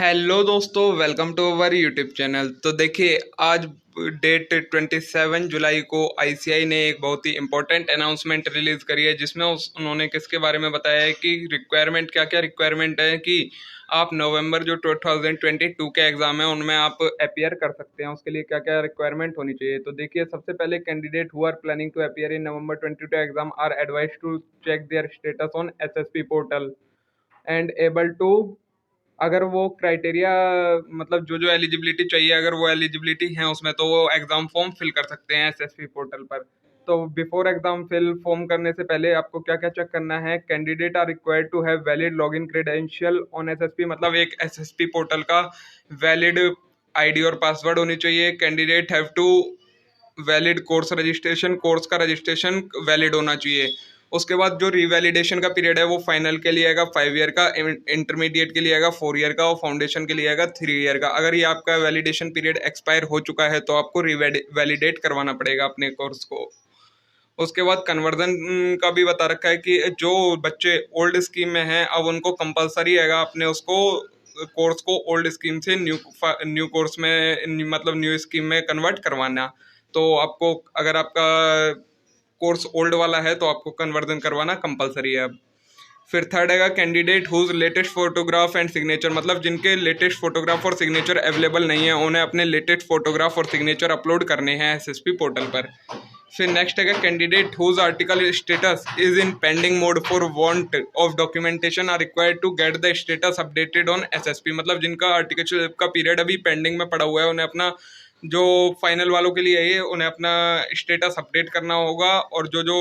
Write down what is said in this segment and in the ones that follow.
Hello दोस्तों, welcome to our YouTube channel. तो देखिए, आज डेट 27 जुलाई को आईसीआई ने एक बहुत ही इम्पोर्टेंट अनाउंसमेंट रिलीज़ करी है, जिसमें उन्होंने किसके बारे में बताया है कि रिक्वायरमेंट क्या क्या रिक्वायरमेंट है कि आप नवंबर जो 2022 के एग्ज़ाम है उनमें आप अपियर कर सकते हैं। उसके लिए क्या क्या रिक्वायरमेंट होनी चाहिए। तो देखिए, सबसे पहले candidate who are planning to appear in November 22 exam are advise to check their status on SSP portal and able to, अगर वो क्राइटेरिया मतलब जो जो एलिजिबिलिटी चाहिए, अगर वो एलिजिबिलिटी है उसमें, तो वो एग्ज़ाम फॉर्म फिल कर सकते हैं एसएसपी पोर्टल पर। तो बिफोर एग्ज़ाम फिल फॉर्म करने से पहले आपको क्या क्या चेक करना है। Candidate are required to have valid login credential on SSP, मतलब एक एसएसपी पोर्टल का वैलिड आईडी और पासवर्ड होनी चाहिए। Candidate have to valid course registration, course का रजिस्ट्रेशन वैलिड होना चाहिए। उसके बाद जो रिवैलिडेशन का पीरियड है वो फाइनल के लिए आएगा 5 ईयर का, इंटरमीडिएट के लिए आएगा 4 ईयर का और फाउंडेशन के लिए आएगा 3 ईयर का। अगर ये आपका वैलिडेशन पीरियड एक्सपायर हो चुका है तो आपको रिवैलिडेट करवाना पड़ेगा अपने कोर्स को। उसके बाद कन्वर्जन का भी बता रखा है कि जो बच्चे ओल्ड स्कीम में हैं अब उनको कंपलसरी है अपने उसको कोर्स को ओल्ड स्कीम से न्यू कोर्स में, मतलब न्यू स्कीम में कन्वर्ट करवाना। तो आपको, अगर आपका कोर्स ओल्ड वाला है तो आपको कन्वर्जन करवाना कंपलसरी है अब। फिर थर्ड हैगा candidate whose latest photograph and signature, मतलब जिनके लेटेस्ट फोटोग्राफ और सिग्नेचर अवेलेबल नहीं है उन्हें अपने लेटेस्ट फोटोग्राफ और सिग्नेचर अपलोड करने हैं एसएसपी पोर्टल पर। फिर नेक्स्ट है candidate whose article status is in pending mode for want of documentation are required to get the status updated on SSP, मतलब जिनका आर्टिकल का पीरियड अभी पेंडिंग में पड़ा हुआ है उन्हें अपना, जो फाइनल वालों के लिए है उन्हें अपना स्टेटस अपडेट करना होगा और जो जो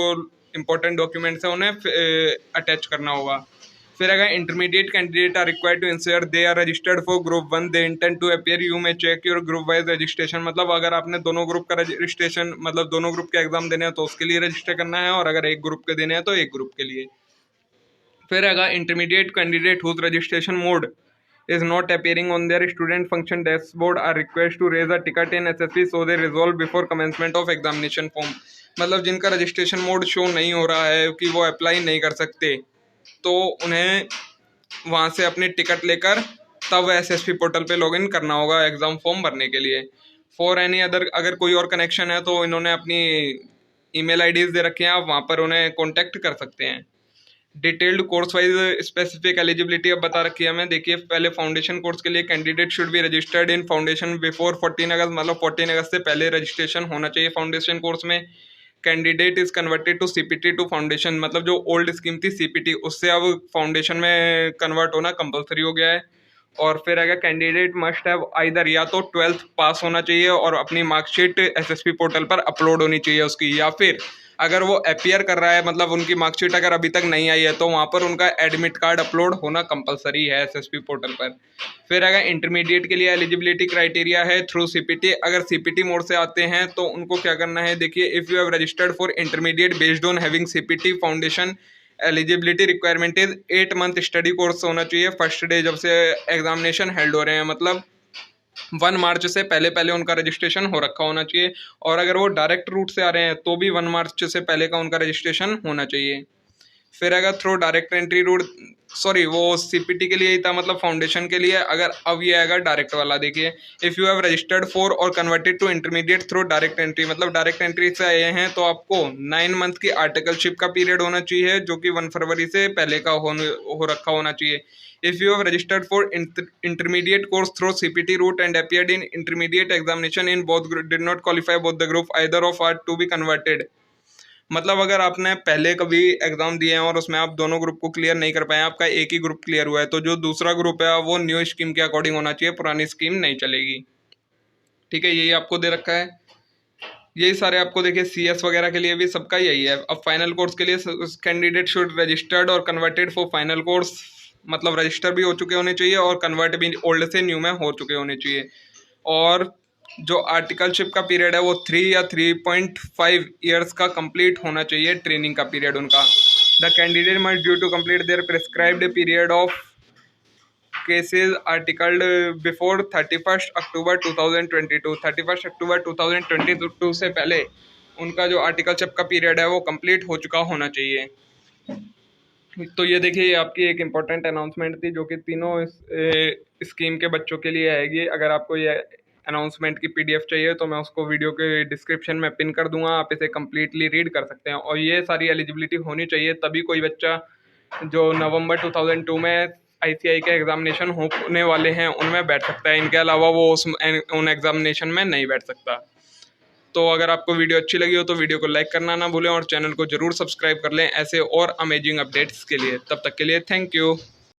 इंपॉर्टेंट डॉक्यूमेंट्स हैं उन्हें अटैच करना होगा। फिर अगर intermediate candidate are required to ensure they are registered for group 1 they intend to appear you may check your group wise registration, मतलब अगर आपने दोनों ग्रुप का रजिस्ट्रेशन, मतलब दोनों ग्रुप के एग्जाम देने हैं तो उसके लिए रजिस्टर करना है, और अगर एक ग्रुप के देने हैं तो एक ग्रुप के लिए। फिर अगर intermediate candidate whose registration mode is not appearing on their student function dashboard are request to raise a ticket in SSC so they resolve before commencement of examination form, मतलब जिनका रजिस्ट्रेशन मोड शो नहीं हो रहा है कि वो apply नहीं कर सकते तो उन्हें वहाँ से अपनी टिकट लेकर तब एसएसपी पोर्टल पे लॉगिन करना होगा एग्ज़ाम फॉर्म भरने के लिए। फॉर एनी अदर, अगर कोई और कनेक्शन है तो इन्होंने अपनी ईमेल आईडीज़ दे रखे हैं, आप वहाँ पर उन्हें कॉन्टैक्ट कर सकते हैं। Detailed course wise specific eligibility अब बता रखी है हमें। देखिए, पहले फाउंडेशन कोर्स के लिए candidate should be registered in foundation before 14 August, मतलब 14 अगस्त से पहले रजिस्ट्रेशन होना चाहिए फाउंडेशन कोर्स में। Candidate is converted to CPT to foundation, मतलब जो ओल्ड स्कीम थी सीपीटी उससे अब फाउंडेशन में कन्वर्ट होना कंपलसरी हो गया है। और फिर अगर कैंडिडेट मस्ट हैव आइदर, या तो 12th पास होना चाहिए और अपनी मार्कशीट एसएसपी पोर्टल पर अपलोड होनी चाहिए उसकी, या फिर अगर वो अपीयर कर रहा है, मतलब उनकी मार्कशीट अगर अभी तक नहीं आई है तो वहाँ पर उनका एडमिट कार्ड अपलोड होना कंपलसरी है एसएसपी पोर्टल पर। फिर अगर इंटरमीडिएट के लिए एलिजिबिलिटी क्राइटेरिया है थ्रू सीपीटी, अगर सीपीटी मोड से आते हैं तो उनको क्या करना है। देखिए, if you have registered for intermediate based on having CPT foundation, eligibility requirement is 8 month study course होना चाहिए फर्स्ट डे जब से एग्जामिनेशन हेल्ड हो रहे हैं, मतलब 1 मार्च से पहले पहले उनका रजिस्ट्रेशन हो रखा होना चाहिए। और अगर वो डायरेक्ट रूट से आ रहे हैं तो भी 1 मार्च से पहले का उनका रजिस्ट्रेशन होना चाहिए। फिर अगर through direct entry route, sorry वो सीपीटी के लिए ही था, मतलब फाउंडेशन के लिए। अगर अब ये आएगा डायरेक्ट वाला, देखिए, if you have registered for और converted to intermediate through direct entry, मतलब डायरेक्ट एंट्री से आए हैं तो आपको 9 मंथ की आर्टिकलशिप का पीरियड होना चाहिए जो कि 1 फरवरी से पहले का हो रखा होना चाहिए। If you have registered for intermediate course through CPT route and appeared in intermediate examination in both did not qualify both the group either of are to be converted, मतलब अगर आपने पहले कभी एग्जाम दिए हैं और उसमें आप दोनों ग्रुप को क्लियर नहीं कर पाए, आपका एक ही ग्रुप क्लियर हुआ है, तो जो दूसरा ग्रुप है वो न्यू स्कीम के अकॉर्डिंग होना चाहिए, पुरानी स्कीम नहीं चलेगी। ठीक है, यही आपको दे रखा है। यही सारे आपको देखिए सीएस वगैरह के लिए भी सबका यही है। अब फाइनल कोर्स के लिए कैंडिडेट शुड रजिस्टर्ड और कन्वर्टेड फॉर फाइनल कोर्स, मतलब रजिस्टर भी हो चुके होने चाहिए और कन्वर्ट भी ओल्ड से न्यू में हो चुके होने चाहिए। और जो आर्टिकलशिप का पीरियड है वो 3 या 3.5 ईयर्स का कंप्लीट होना चाहिए ट्रेनिंग का पीरियड उनका। The candidate must due to complete their prescribed period of cases articled before 31 अक्टूबर 2022, 31 अक्टूबर 2022 से पहले उनका जो आर्टिकलशिप का पीरियड है वो कंप्लीट हो चुका होना चाहिए। तो ये देखिए, ये आपकी एक इम्पोर्टेंट अनाउंसमेंट थी जो कि तीनों स्कीम के बच्चों के लिए आएगी। अगर आपको ये अनाउंसमेंट की पीडीएफ चाहिए तो मैं उसको वीडियो के डिस्क्रिप्शन में पिन कर दूंगा, आप इसे कम्प्लीटली रीड कर सकते हैं। और ये सारी एलिजिबिलिटी होनी चाहिए, तभी कोई बच्चा जो नवंबर 2002 में आईसीआई के एग्जामिनेशन होने वाले हैं उनमें बैठ सकता है। इनके अलावा वो उन एग्जामिनेशन में नहीं बैठ सकता। तो अगर आपको वीडियो अच्छी लगी हो तो वीडियो को लाइक करना ना भूलें और चैनल को जरूर सब्सक्राइब कर लें ऐसे और अमेजिंग अपडेट्स के लिए। तब तक के लिए थैंक यू।